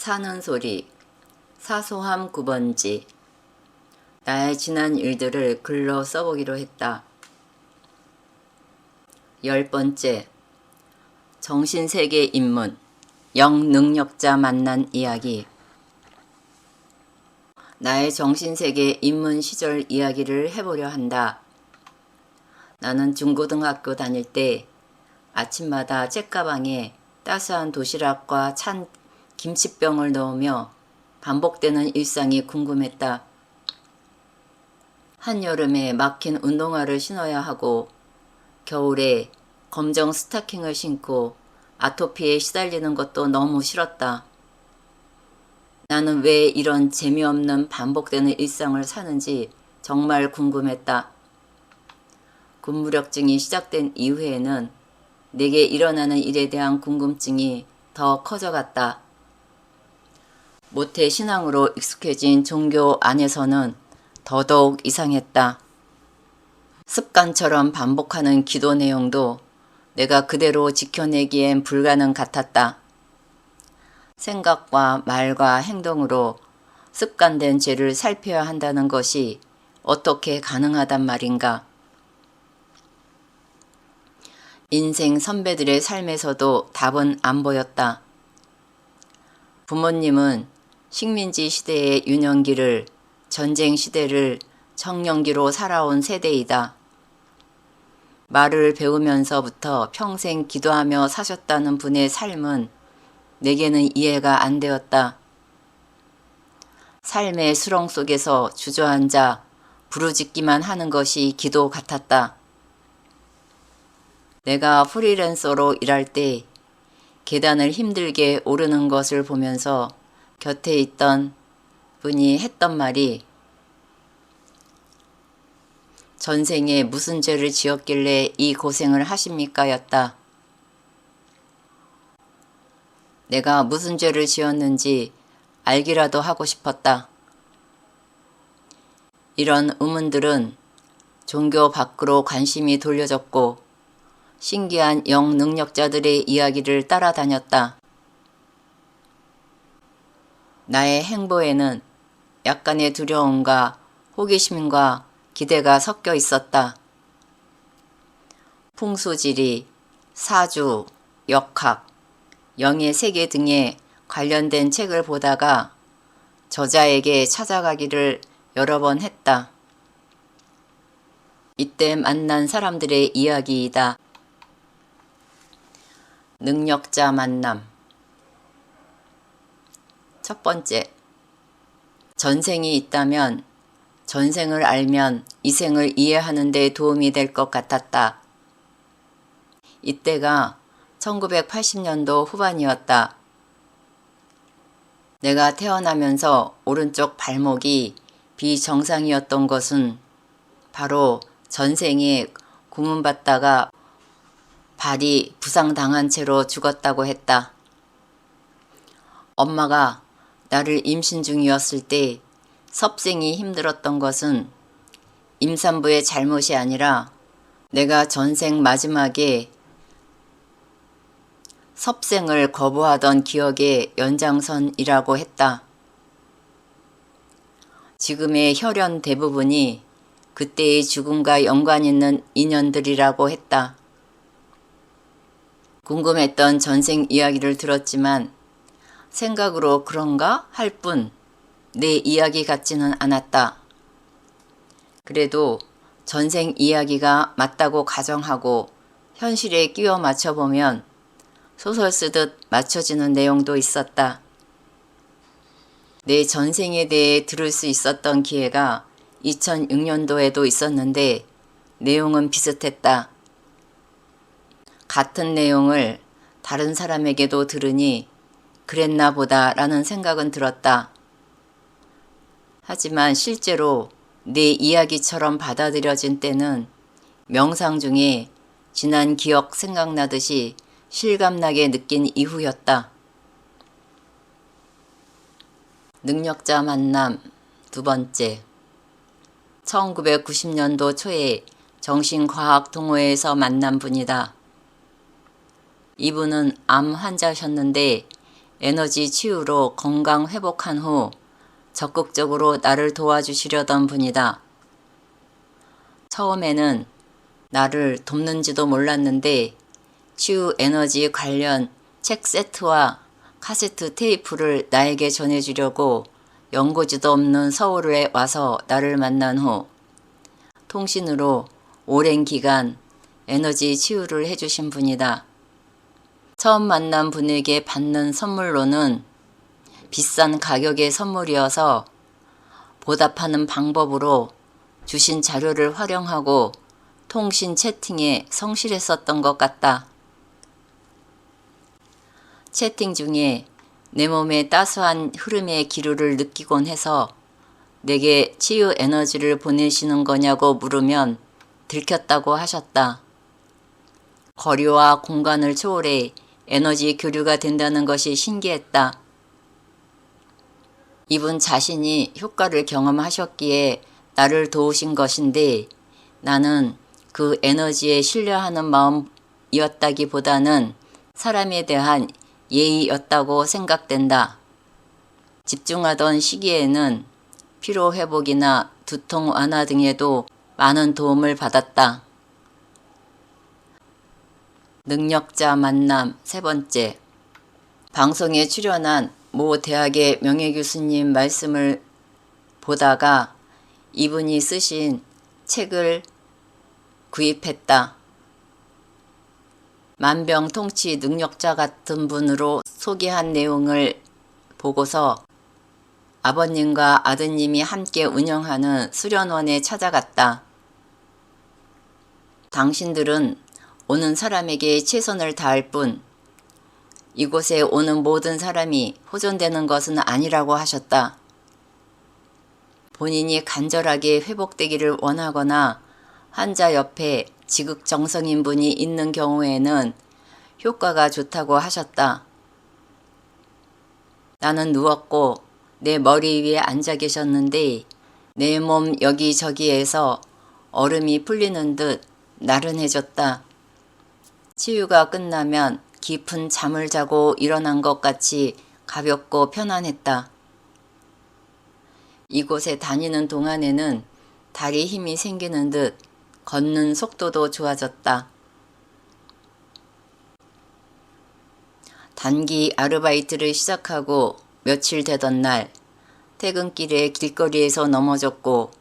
사는 소리, 사소함 9번지. 나의 지난 일들을 글로 써보기로 했다. 10번째, 정신세계 입문, 영능력자 만난 이야기. 나의 정신세계 입문 시절 이야기를 해보려 한다. 나는 중고등학교 다닐 때 아침마다 책가방에 따스한 도시락과 찬 김치병을 넣으며 반복되는 일상이 궁금했다. 한여름에 막힌 운동화를 신어야 하고 겨울에 검정 스타킹을 신고 아토피에 시달리는 것도 너무 싫었다. 나는 왜 이런 재미없는 반복되는 일상을 사는지 정말 궁금했다. 군무력증이 시작된 이후에는 내게 일어나는 일에 대한 궁금증이 더 커져갔다. 모태 신앙으로 익숙해진 종교 안에서는 더더욱 이상했다. 습관처럼 반복하는 기도 내용도 내가 그대로 지켜내기엔 불가능 같았다. 생각과 말과 행동으로 습관된 죄를 살펴야 한다는 것이 어떻게 가능하단 말인가. 인생 선배들의 삶에서도 답은 안 보였다. 부모님은 식민지 시대의 유년기를, 전쟁 시대를 청년기로 살아온 세대이다. 말을 배우면서부터 평생 기도하며 사셨다는 분의 삶은 내게는 이해가 안 되었다. 삶의 수렁 속에서 주저앉아 부르짖기만 하는 것이 기도 같았다. 내가 프리랜서로 일할 때 계단을 힘들게 오르는 것을 보면서 곁에 있던 분이 했던 말이 전생에 무슨 죄를 지었길래 이 고생을 하십니까? 였다. 내가 무슨 죄를 지었는지 알기라도 하고 싶었다. 이런 의문들은 종교 밖으로 관심이 돌려졌고 신기한 영능력자들의 이야기를 따라다녔다. 나의 행보에는 약간의 두려움과 호기심과 기대가 섞여 있었다. 풍수지리, 사주, 역학, 영의 세계 등에 관련된 책을 보다가 저자에게 찾아가기를 여러 번 했다. 이때 만난 사람들의 이야기이다. 능력자 만남. 첫 번째, 전생이 있다면 전생을 알면 이생을 이해하는 데 도움이 될 것 같았다. 이때가 1980년도 후반이었다. 내가 태어나면서 오른쪽 발목이 비정상이었던 것은 바로 전생에 고문받다가 발이 부상당한 채로 죽었다고 했다. 엄마가 나를 임신 중이었을 때 섭생이 힘들었던 것은 임산부의 잘못이 아니라 내가 전생 마지막에 섭생을 거부하던 기억의 연장선이라고 했다. 지금의 혈연 대부분이 그때의 죽음과 연관 있는 인연들이라고 했다. 궁금했던 전생 이야기를 들었지만 생각으로 그런가 할 뿐 내 이야기 같지는 않았다. 그래도 전생 이야기가 맞다고 가정하고 현실에 끼워 맞춰보면 소설 쓰듯 맞춰지는 내용도 있었다. 내 전생에 대해 들을 수 있었던 기회가 2006년도에도 있었는데 내용은 비슷했다. 같은 내용을 다른 사람에게도 들으니 그랬나 보다 라는 생각은 들었다. 하지만 실제로 내 이야기처럼 받아들여진 때는 명상 중에 지난 기억 생각나듯이 실감나게 느낀 이후였다. 능력자 만남 두 번째. 1990년도 초에 정신과학 동호회에서 만난 분이다. 이분은 암 환자셨는데 에너지 치유로 건강 회복한 후 적극적으로 나를 도와주시려던 분이다. 처음에는 나를 돕는지도 몰랐는데 치유 에너지 관련 책 세트와 카세트 테이프를 나에게 전해주려고 연고지도 없는 서울에 와서 나를 만난 후 통신으로 오랜 기간 에너지 치유를 해주신 분이다. 처음 만난 분에게 받는 선물로는 비싼 가격의 선물이어서 보답하는 방법으로 주신 자료를 활용하고 통신 채팅에 성실했었던 것 같다. 채팅 중에 내 몸의 따스한 흐름의 기류를 느끼곤 해서 내게 치유 에너지를 보내시는 거냐고 물으면 들켰다고 하셨다. 거리와 공간을 초월해 에너지 교류가 된다는 것이 신기했다. 이분 자신이 효과를 경험하셨기에 나를 도우신 것인데 나는 그 에너지에 신뢰하는 마음이었다기보다는 사람에 대한 예의였다고 생각된다. 집중하던 시기에는 피로회복이나 두통 완화 등에도 많은 도움을 받았다. 능력자 만남 세 번째. 방송에 출연한 모 대학의 명예교수님 말씀을 보다가 이분이 쓰신 책을 구입했다. 만병통치 능력자 같은 분으로 소개한 내용을 보고서 아버님과 아드님이 함께 운영하는 수련원에 찾아갔다. 당신들은 오는 사람에게 최선을 다할 뿐 이곳에 오는 모든 사람이 호전되는 것은 아니라고 하셨다. 본인이 간절하게 회복되기를 원하거나 환자 옆에 지극정성인 분이 있는 경우에는 효과가 좋다고 하셨다. 나는 누웠고 내 머리 위에 앉아 계셨는데 내 몸 여기저기에서 얼음이 풀리는 듯 나른해졌다. 치유가 끝나면 깊은 잠을 자고 일어난 것 같이 가볍고 편안했다. 이곳에 다니는 동안에는 다리 힘이 생기는 듯 걷는 속도도 좋아졌다. 단기 아르바이트를 시작하고 며칠 되던 날 퇴근길에 길거리에서 넘어졌고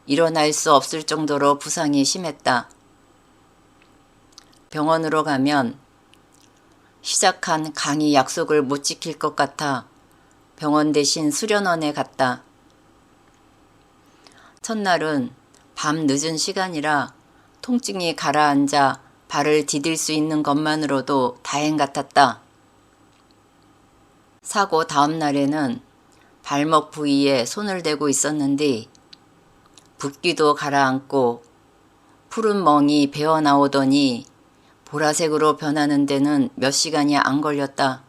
일어날 수 없을 정도로 부상이 심했다. 병원으로 가면 시작한 강의 약속을 못 지킬 것 같아 병원 대신 수련원에 갔다. 첫날은 밤 늦은 시간이라 통증이 가라앉아 발을 디딜 수 있는 것만으로도 다행 같았다. 사고 다음 날에는 발목 부위에 손을 대고 있었는데 붓기도 가라앉고 푸른 멍이 배어나오더니 보라색으로 변하는 데는 몇 시간이 안 걸렸다.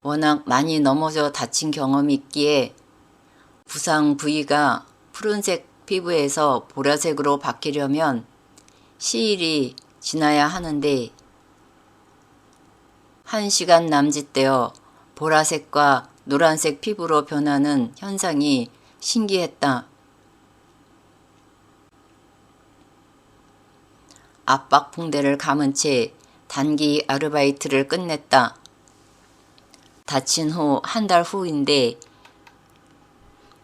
워낙 많이 넘어져 다친 경험이 있기에 부상 부위가 푸른색 피부에서 보라색으로 바뀌려면 시일이 지나야 하는데 1시간 남짓되어 보라색과 노란색 피부로 변하는 현상이 신기했다. 압박 붕대를 감은 채 단기 아르바이트를 끝냈다. 다친 후 한 달 후인데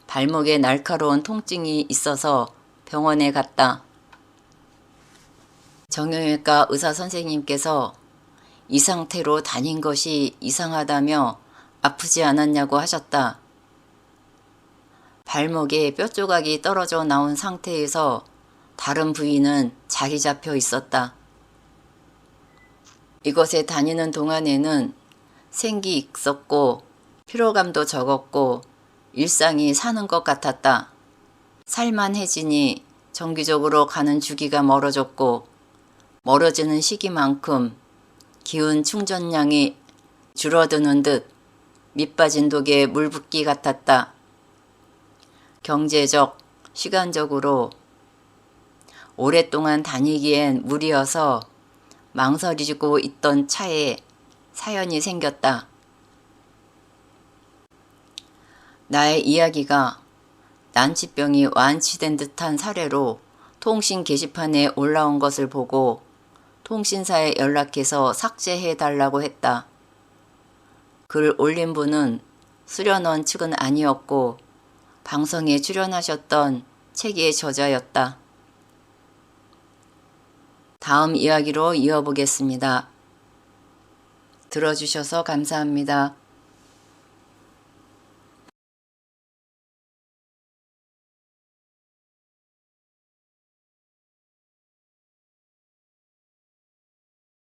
발목에 날카로운 통증이 있어서 병원에 갔다. 정형외과 의사 선생님께서 이 상태로 다닌 것이 이상하다며 아프지 않았냐고 하셨다. 발목에 뼈 조각이 떨어져 나온 상태에서 다른 부위는 자리 잡혀 있었다. 이곳에 다니는 동안에는 생기 있었고 피로감도 적었고 일상이 사는 것 같았다. 살만해지니 정기적으로 가는 주기가 멀어졌고 멀어지는 시기만큼 기운 충전량이 줄어드는 듯 밑빠진 독에 물 붓기 같았다. 경제적, 시간적으로 오랫동안 다니기엔 무리여서 망설이고 있던 차에 사연이 생겼다. 나의 이야기가 난치병이 완치된 듯한 사례로 통신 게시판에 올라온 것을 보고 통신사에 연락해서 삭제해달라고 했다. 글 올린 분은 수련원 측은 아니었고 방송에 출연하셨던 책의 저자였다. 다음 이야기로 이어보겠습니다. 들어주셔서 감사합니다.